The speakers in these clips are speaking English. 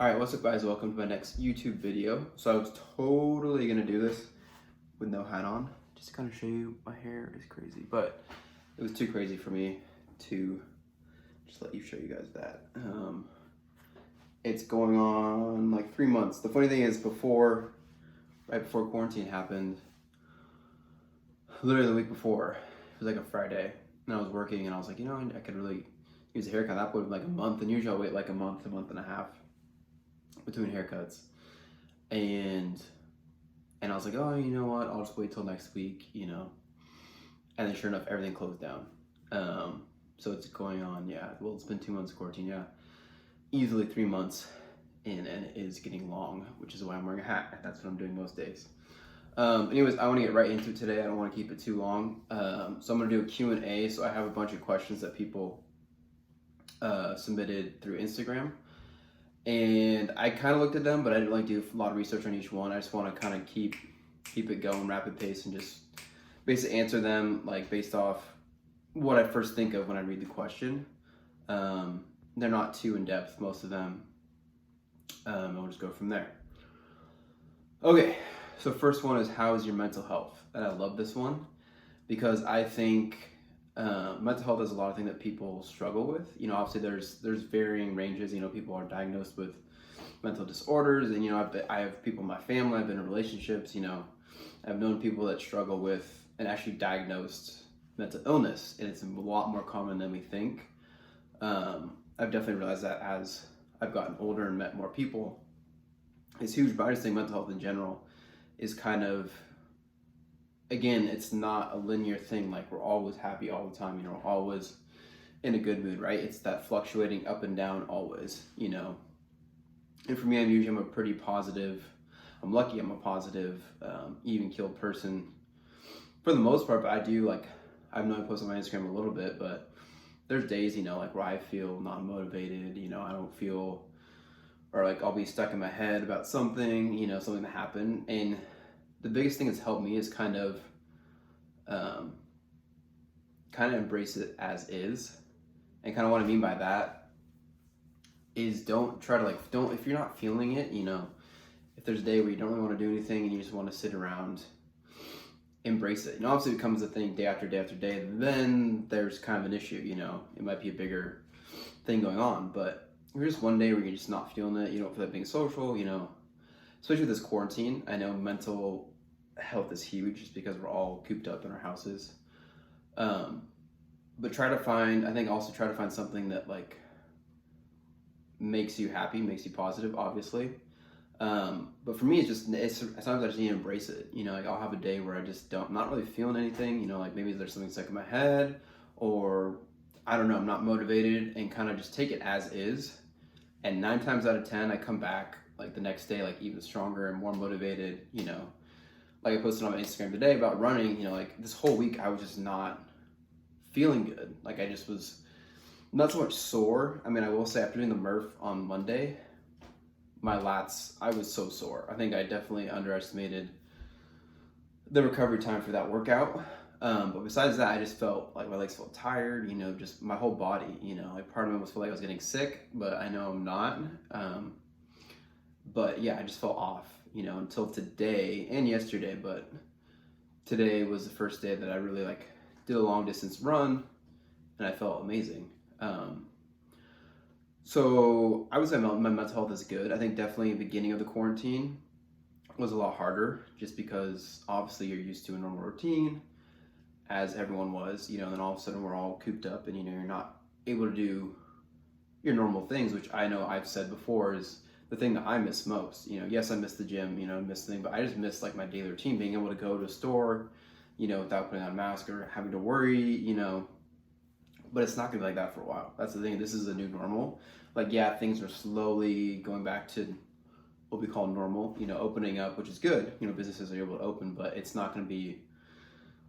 Alright, what's up guys? Welcome to my next YouTube video. So I was totally gonna do this with no hat on, just to kind of show you my hair is crazy, but it was too crazy for me to just let you show you guys that. It's going on like 3 months. The funny thing is right before quarantine happened, literally the week before, it was like a Friday, and I was working and I was like, I could really use a haircut. That would have like a month, and usually I'll wait like a month and a half between haircuts, and I was like, oh, you know what, I'll just wait till next week, and then sure enough, everything closed down. So it's going on, yeah, well, it's been 2 months of quarantine, yeah, easily 3 months in, and it is getting long, which is why I'm wearing a hat. That's what I'm doing most days. Anyways, I want to get right into it today. I don't want to keep it too long. So I'm going to do a Q&A. So I have a bunch of questions that people submitted through Instagram. And I kind of looked at them, but I didn't like do a lot of research on each one. I just want to kind of keep it going, rapid pace, and just basically answer them like based off what I first think of when I read the question. They're not too in depth, most of them. I'll just go from there. Okay, so first one is, how is your mental health? And I love this one because I think mental health is a lot of things that people struggle with. Obviously there's varying ranges. People are diagnosed with mental disorders, and I have people in my family. I've been in relationships. I've known people that struggle with and actually diagnosed mental illness, and it's a lot more common than we think. I've definitely realized that as I've gotten older and met more people. It's huge, but I just think mental health in general is kind of, again, it's not a linear thing. Like, we're always happy all the time, we're always in a good mood, right? It's that fluctuating up and down always, And for me, I'm a pretty positive, I'm lucky I'm a positive, even-keeled person for the most part, but I've known I post on my Instagram a little bit, but there's days, like where I feel not motivated, I don't feel, or like I'll be stuck in my head about something, something that happened. And the biggest thing that's helped me is kind of embrace it as is. And kind of what I mean by that is, don't try to if you're not feeling it, if there's a day where you don't really want to do anything and you just want to sit around, embrace it. Obviously it becomes a thing day after day after day, then there's kind of an issue, it might be a bigger thing going on. But if you're just one day where you're just not feeling it, you don't feel like being social, especially with this quarantine. I know mental health is huge just because we're all cooped up in our houses. But try to find something that makes you happy, makes you positive, obviously. But for me, sometimes I just need to embrace it. I'll have a day where I'm not really feeling anything, maybe there's something stuck in my head, or I don't know, I'm not motivated, and kind of just take it as is. And 9 times out of 10, I come back the next day, even stronger and more motivated, Like I posted on my Instagram today about running, this whole week I was just not feeling good. I just was not so much sore. I mean, I will say after doing the Murph on Monday, my lats, I was so sore. I think I definitely underestimated the recovery time for that workout. But besides that, I just felt like my legs felt tired, just my whole body, part of me almost felt like I was getting sick, but I know I'm not. But yeah, I just felt off, until today and yesterday. But today was the first day that I really did a long distance run, and I felt amazing. So I would say my mental health is good. I think definitely the beginning of the quarantine was a lot harder, just because obviously you're used to a normal routine, as everyone was, and then all of a sudden we're all cooped up, and you're not able to do your normal things, which I know I've said before is the thing that I miss most. Yes, I miss the gym, I miss the thing, but I just miss my daily routine, being able to go to a store, without putting on a mask or having to worry, but it's not gonna be like that for a while. That's the thing. This is a new normal. Yeah, things are slowly going back to what we call normal, opening up, which is good. Businesses are able to open, but it's not gonna be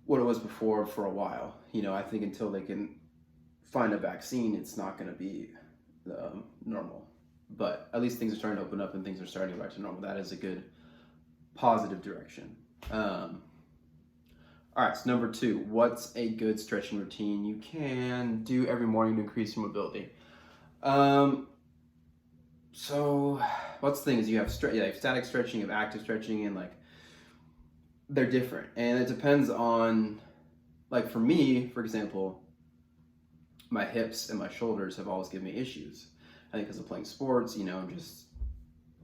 what it was before for a while. I think until they can find a vaccine, it's not gonna be normal. But at least things are starting to open up and things are starting to go back to normal. That is a good, positive direction. All right, so number 2, what's a good stretching routine you can do every morning to increase your mobility? So what's the thing is you have you have static stretching, you have active stretching, and like they're different, and it depends on, like for me, for example, my hips and my shoulders have always given me issues. I think because of playing sports, just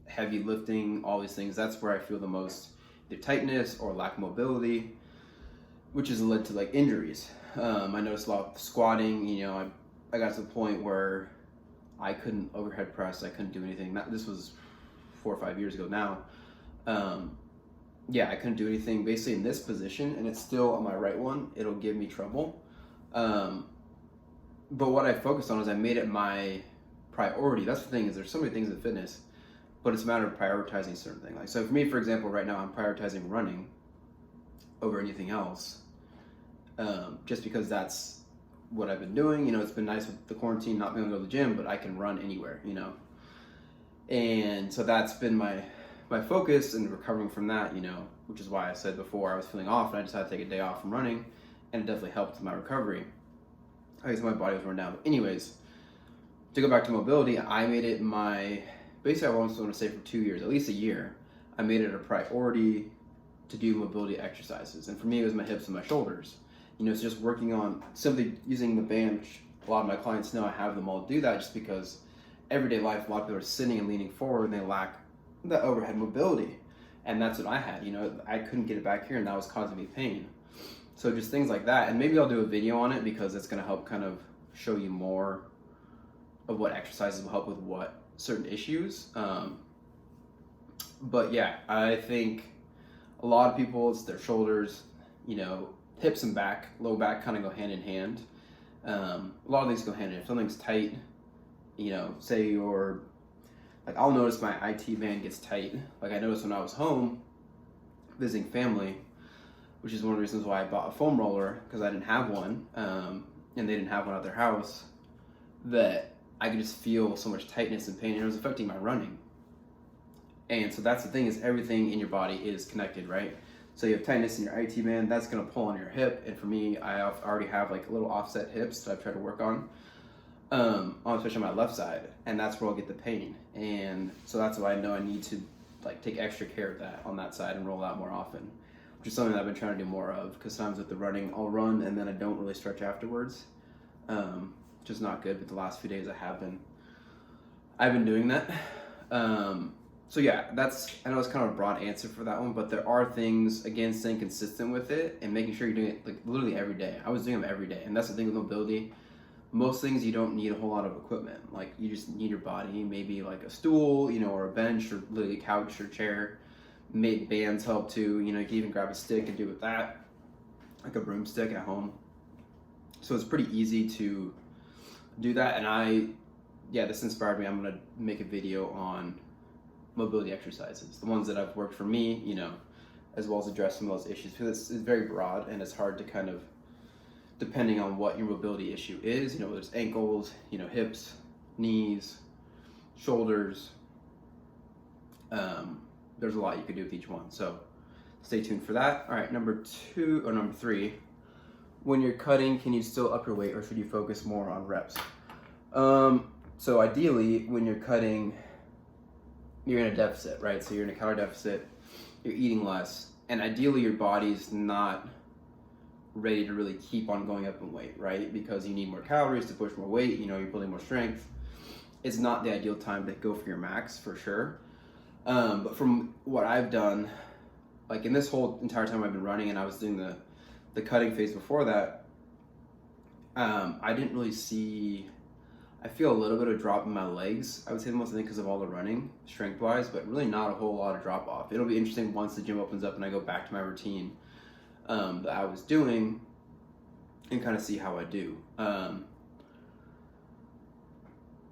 heavy lifting, all these things. That's where I feel the most either tightness or lack of mobility, which has led to like injuries. I noticed a lot of squatting. I got to the point where I couldn't overhead press. I couldn't do anything. This was 4 or 5 years ago now. I couldn't do anything basically in this position, and it's still on my right one. It'll give me trouble. But what I focused on is I made it my priority. That's the thing, is there's so many things in fitness, but it's a matter of prioritizing certain things. Like, so for me, for example, right now I'm prioritizing running over anything else, just because that's what I've been doing. It's been nice with the quarantine not being able to go to the gym, but I can run anywhere, and so that's been my focus, and recovering from that, which is why I said before I was feeling off and I decided to take a day off from running, and it definitely helped my recovery. I guess my body was worn down. But anyways, to go back to mobility, I made it basically I want to say for 2 years, at least a year, I made it a priority to do mobility exercises. And for me, it was my hips and my shoulders. It's just working on simply using the band, which a lot of my clients know I have them all do that just because everyday life, a lot of people are sitting and leaning forward and they lack the overhead mobility. And that's what I had. I couldn't get it back here, and that was causing me pain. So just things like that. And maybe I'll do a video on it because it's going to help kind of show you more of what exercises will help with what certain issues. But yeah, I think a lot of people, it's their shoulders, hips and back, low back kind of go hand in hand. A lot of things go hand in hand. If something's tight, say you're, like I'll notice my IT band gets tight. Like I noticed when I was home visiting family, which is one of the reasons why I bought a foam roller, because I didn't have one, and they didn't have one at their house, that I could just feel so much tightness and pain, and it was affecting my running. And so that's the thing, is everything in your body is connected, right? So you have tightness in your IT band, that's going to pull on your hip, and for me, I already have like a little offset hips that I've tried to work on, especially on my left side, and that's where I'll get the pain. And so that's why I know I need to like take extra care of that on that side and roll out more often, which is something that I've been trying to do more of, because sometimes with the running, I'll run and then I don't really stretch afterwards, which is not good, but the last few days I've been doing that. So yeah, I know it's kind of a broad answer for that one, but there are things, again, staying consistent with it and making sure you're doing it like literally every day. I was doing them every day, and that's the thing with mobility. Most things you don't need a whole lot of equipment. Like you just need your body, maybe like a stool, or a bench, or literally a couch or chair. Bands help too. You can even grab a stick and do with that, like a broomstick at home. So it's pretty easy to do that. And this inspired me. I'm gonna make a video on mobility exercises, the ones that have worked for me, as well as address some of those issues, because it's very broad and it's hard to kind of, depending on what your mobility issue is, whether it's ankles, hips, knees, shoulders. There's a lot you could do with each one, so stay tuned for that. All right, number 3, when you're cutting, can you still up your weight, or should you focus more on reps? So ideally, when you're cutting, you're in a deficit, right? So you're in a calorie deficit, you're eating less, and ideally your body's not ready to really keep on going up in weight, right? Because you need more calories to push more weight, you're building more strength. It's not the ideal time to go for your max, for sure. But from what I've done, like in this whole entire time I've been running, and I was doing the cutting phase before that, I didn't really see, I feel a little bit of drop in my legs, I would say, mostly because of all the running, strength-wise, but really not a whole lot of drop-off. It'll be interesting once the gym opens up and I go back to my routine that I was doing, and kind of see how I do.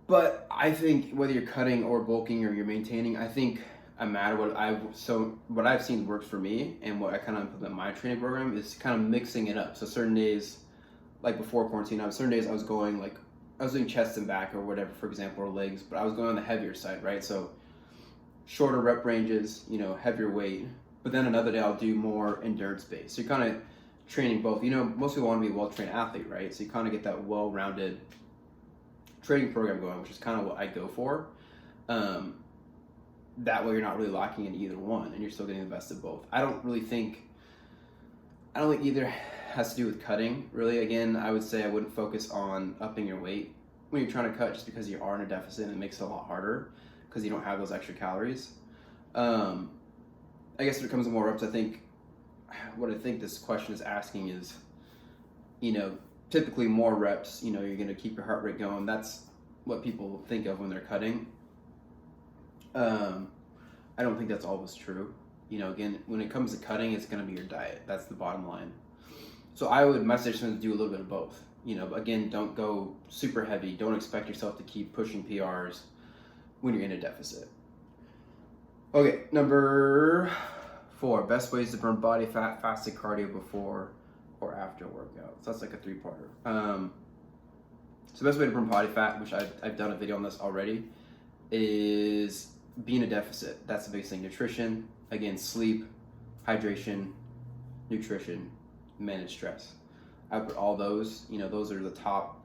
But I think whether you're cutting or bulking or you're maintaining, I think what I've seen works for me, and what I kind of implement in my training program, is kind of mixing it up. So certain days, like before quarantine, certain days I was doing chest and back or whatever, for example, or legs, but I was going on the heavier side, right? So shorter rep ranges, heavier weight. But then another day I'll do more endurance based. So you're kind of training both. Most people want to be a well-trained athlete, right? So you kind of get that well-rounded training program going, which is kind of what I go for. That way you're not really locking in either one and you're still getting the best of both. I don't think either has to do with cutting, really. Again, I would say I wouldn't focus on upping your weight when you're trying to cut, just because you are in a deficit and it makes it a lot harder because you don't have those extra calories. I guess when it comes to more reps, what I think this question is asking is, typically more reps, you're going to keep your heart rate going. That's what people think of when they're cutting. I don't think that's always true. Again, when it comes to cutting, it's going to be your diet. That's the bottom line. So my suggestion is to do a little bit of both. But again, don't go super heavy. Don't expect yourself to keep pushing PRs when you're in a deficit. Okay, number 4, best ways to burn body fat, fasted cardio before or after workout. So that's like a 3-parter. So the best way to burn body fat, which I've done a video on this already, is be in a deficit. That's the biggest thing. Nutrition, again, sleep, hydration, nutrition, manage stress. I put all those, those are the top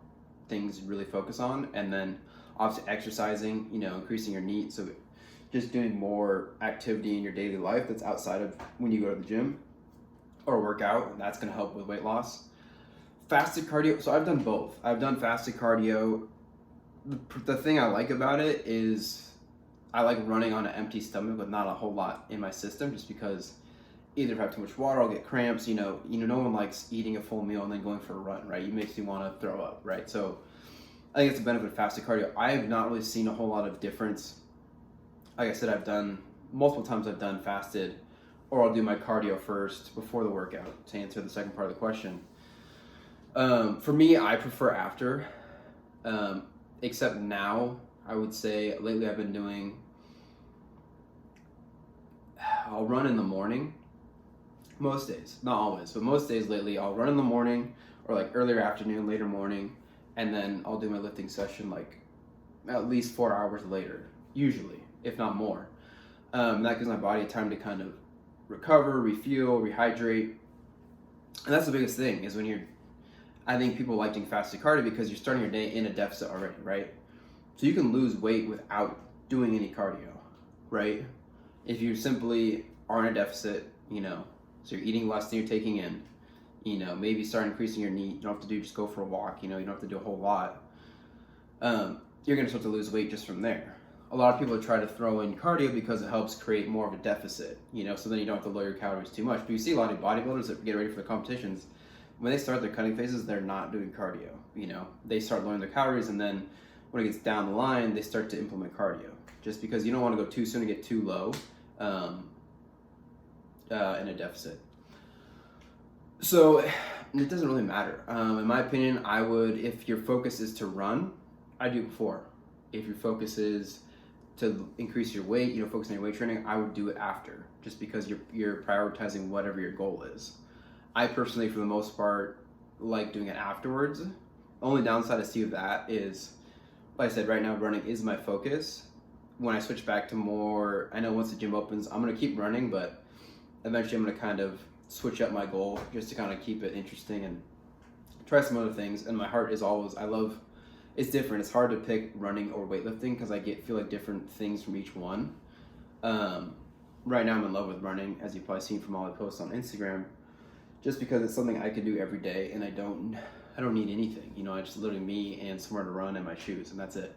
things to really focus on. And then obviously exercising, increasing your NEAT. So just doing more activity in your daily life that's outside of when you go to the gym or work out, and that's going to help with weight loss. Fasted cardio, so I've done both. I've done fasted cardio. The thing I like about it is I like running on an empty stomach with not a whole lot in my system, just because either if I have too much water, I'll get cramps. No one likes eating a full meal and then going for a run, right? It makes you want to throw up, right? So I think it's a benefit of fasted cardio. I have not really seen a whole lot of difference. Like I said, I've done fasted, or I'll do my cardio first before the workout, to answer the second part of the question. For me, I prefer after, except now, I would say lately I've been doing, I'll run in the morning, most days, not always, but most days lately I'll run in the morning, or like earlier afternoon, later morning, and then I'll do my lifting session like at least 4 hours later, usually, if not more. That gives my body time to kind of recover, refuel, rehydrate. And that's the biggest thing, is I think people like doing fasted cardio because you're starting your day in a deficit already, right? So you can lose weight without doing any cardio, right? If you simply are in a deficit, so you're eating less than you're taking in, maybe start increasing your NEAT. You don't have to just go for a walk, you don't have to do a whole lot. You're going to start to lose weight just from there. A lot of people try to throw in cardio because it helps create more of a deficit, so then you don't have to lower your calories too much. But you see a lot of bodybuilders that get ready for the competitions, when they start their cutting phases, they're not doing cardio. They start lowering their calories, and then when it gets down the line, they start to implement cardio, just because you don't want to go too soon and get too low in a deficit. So it doesn't really matter. In my opinion, if your focus is to run, I do it before. If your focus is to increase your weight, focus on your weight training, I would do it after, just because you're prioritizing whatever your goal is. I personally, for the most part, like doing it afterwards. Only downside I see of that is, like I said, right now running is my focus. When I switch back to more, I know once the gym opens, I'm going to keep running, but eventually I'm going to kind of switch up my goal just to kind of keep it interesting and try some other things. And my heart is always, it's different. It's hard to pick running or weightlifting because I feel like different things from each one. Right now I'm in love with running, as you've probably seen from all the posts on Instagram, just because it's something I could do every day, and I don't need anything. I just literally me and somewhere to run and my shoes, and that's it.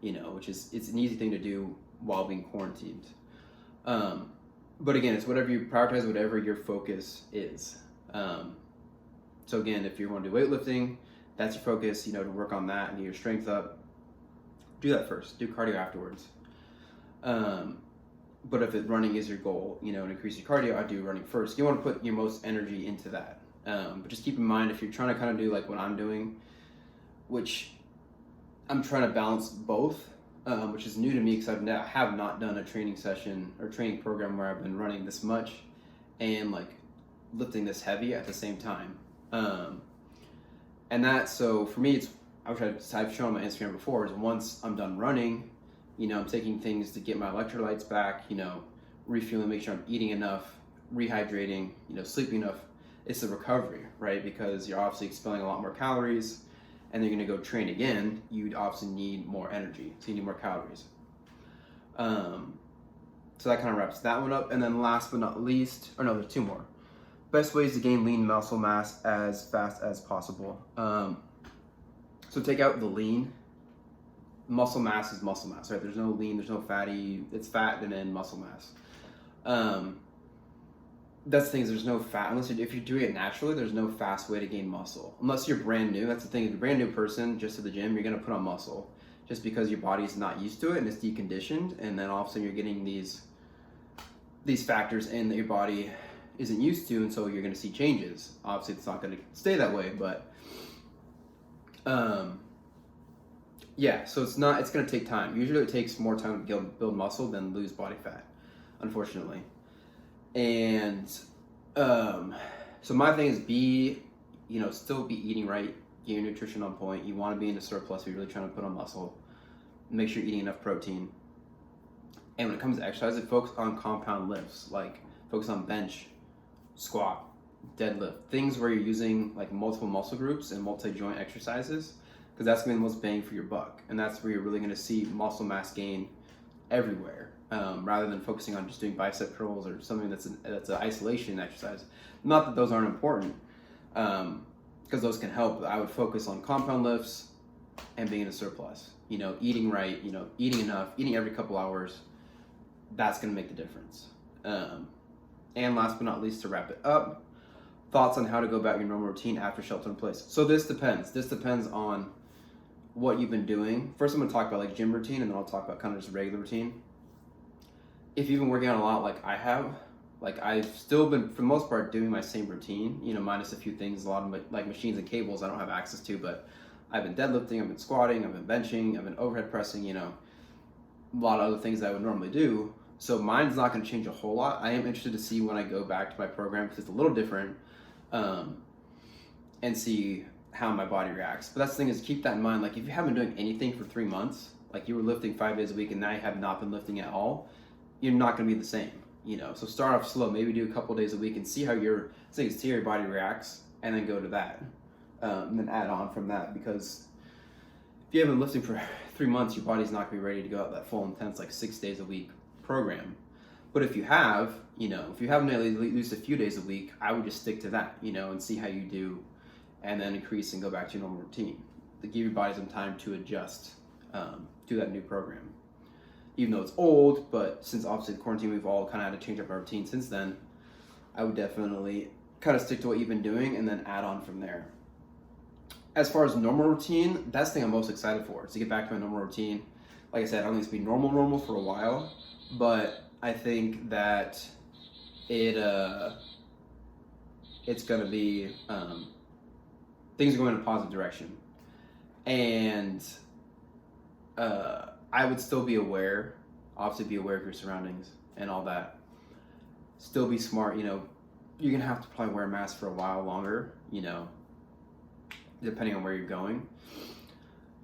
It's an easy thing to do while being quarantined. But again, it's whatever you prioritize, whatever your focus is. So again, if you want to do weightlifting, that's your focus, to work on that and get your strength up. Do that first. Do cardio afterwards. But if running is your goal, and increase your cardio, I do running first. You want to put your most energy into that. But just keep in mind, if you're trying to kind of do like what I'm doing, which I'm trying to balance both, which is new to me because I have not done a training session or training program where I've been running this much and like lifting this heavy at the same time. So for me, I've shown on my Instagram before, is once I'm done running, I'm taking things to get my electrolytes back, refueling, make sure I'm eating enough, rehydrating, sleeping enough. It's the recovery, right? Because you're obviously expelling a lot more calories, and you're going to go train again. You'd obviously need more energy, so you need more calories. So that kind of wraps that one up. And then last but not least, or no, there's two more. Best ways to gain lean muscle mass as fast as possible. So take out the lean. Muscle mass is muscle mass, right? There's no lean, there's no fatty. It's fat and then muscle mass. That's the thing, is there's no fat, if you're doing it naturally, there's no fast way to gain muscle. Unless you're brand new, that's the thing, if you're a brand new person just to the gym, you're gonna put on muscle. Just because your body's not used to it and it's deconditioned, and then all of a sudden you're getting these factors in that your body isn't used to, and so you're gonna see changes. Obviously it's not gonna stay that way, but yeah, so it's gonna take time. Usually it takes more time to build muscle than lose body fat, unfortunately. And so my thing is still be eating right, get your nutrition on point. You want to be in a surplus if you're really trying to put on muscle. Make sure you're eating enough protein. And when it comes to exercise, focus on compound lifts, like focus on bench, squat, deadlift, things where you're using like multiple muscle groups and multi-joint exercises, because that's going to be the most bang for your buck. And that's where you're really going to see muscle mass gain everywhere, rather than focusing on just doing bicep curls or something that's an isolation exercise. Not that those aren't important, because those can help. But I would focus on compound lifts and being in a surplus. Eating right, eating enough, eating every couple hours. That's going to make the difference. And last but not least, to wrap it up, thoughts on how to go about your normal routine after shelter in place. So this depends. This depends on what you've been doing. First, I'm going to talk about like gym routine, and then I'll talk about kind of just regular routine. If you've been working out a lot like I have, like I've still been, for the most part, doing my same routine, minus a few things, a lot of like machines and cables I don't have access to, but I've been deadlifting, I've been squatting, I've been benching, I've been overhead pressing, a lot of other things that I would normally do. So mine's not going to change a whole lot. I am interested to see when I go back to my program, because it's a little different, and see how my body reacts. But that's the thing, is keep that in mind. Like if you haven't been doing anything for 3 months, like you were lifting 5 days a week and now you have not been lifting at all, you're not going to be the same, So start off slow, maybe do a couple days a week and see how your body reacts, and then go to that, and then add on from that. Because if you haven't been lifting for 3 months, your body's not going to be ready to go out that full intense, like 6 days a week program. But if you have, if you haven't at least a few days a week, I would just stick to that, and see how you do, and then increase and go back to your normal routine. To give your body some time to adjust to that new program. Even though it's old, but since obviously the quarantine, we've all kind of had to change up our routine since then, I would definitely kind of stick to what you've been doing and then add on from there. As far as normal routine, that's the thing I'm most excited for, is to get back to my normal routine. Like I said, I don't think it's been normal for a while, but I think that it's going to be, things are going in a positive direction. And I would still be aware, obviously be aware of your surroundings and all that. Still be smart, you're going to have to probably wear a mask for a while longer, depending on where you're going.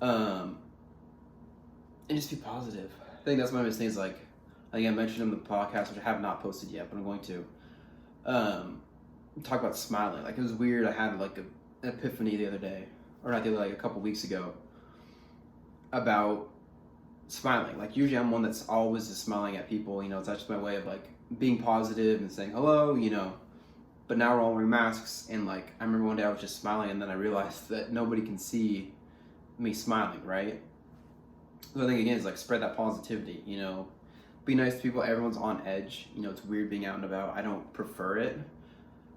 And just be positive. I think that's one of those things, like I think I mentioned in the podcast, which I have not posted yet, but I'm going to. Talk about smiling. Like it was weird, I had like an epiphany the other day, or not the other, like a couple weeks ago, about smiling. Like usually I'm one that's always just smiling at people, it's just my way of like being positive and saying hello, but now we're all wearing masks, and like I remember one day I was just smiling, and then I realized that nobody can see me smiling, right? So I think again is like spread that positivity, be nice to people. Everyone's on edge, it's weird being out and about. I don't prefer it,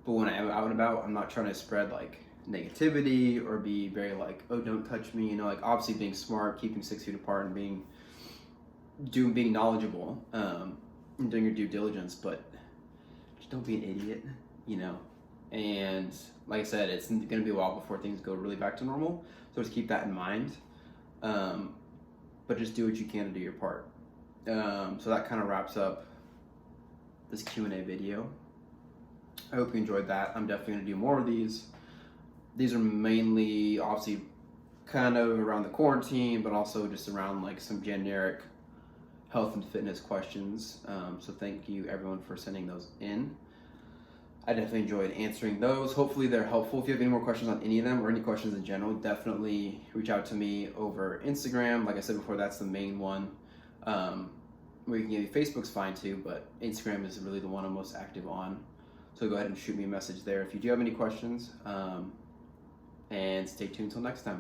but when I am out and about, I'm not trying to spread like negativity or be very like, oh, don't touch me, like obviously being smart, keeping 6 feet apart, and being knowledgeable, and doing your due diligence, but just don't be an idiot, and like I said, it's going to be a while before things go really back to normal, so just keep that in mind, but just do what you can to do your part. So that kind of wraps up this Q&A video. I hope you enjoyed that. I'm definitely going to do more of these. These are mainly obviously kind of around the quarantine, but also just around like some generic health and fitness questions. So thank you everyone for sending those in. I definitely enjoyed answering those. Hopefully they're helpful. If you have any more questions on any of them or any questions in general, definitely reach out to me over Instagram. Like I said before, that's the main one. where you can get me. Facebook's fine too, but Instagram is really the one I'm most active on. So go ahead and shoot me a message there if you do have any questions. And stay tuned until next time.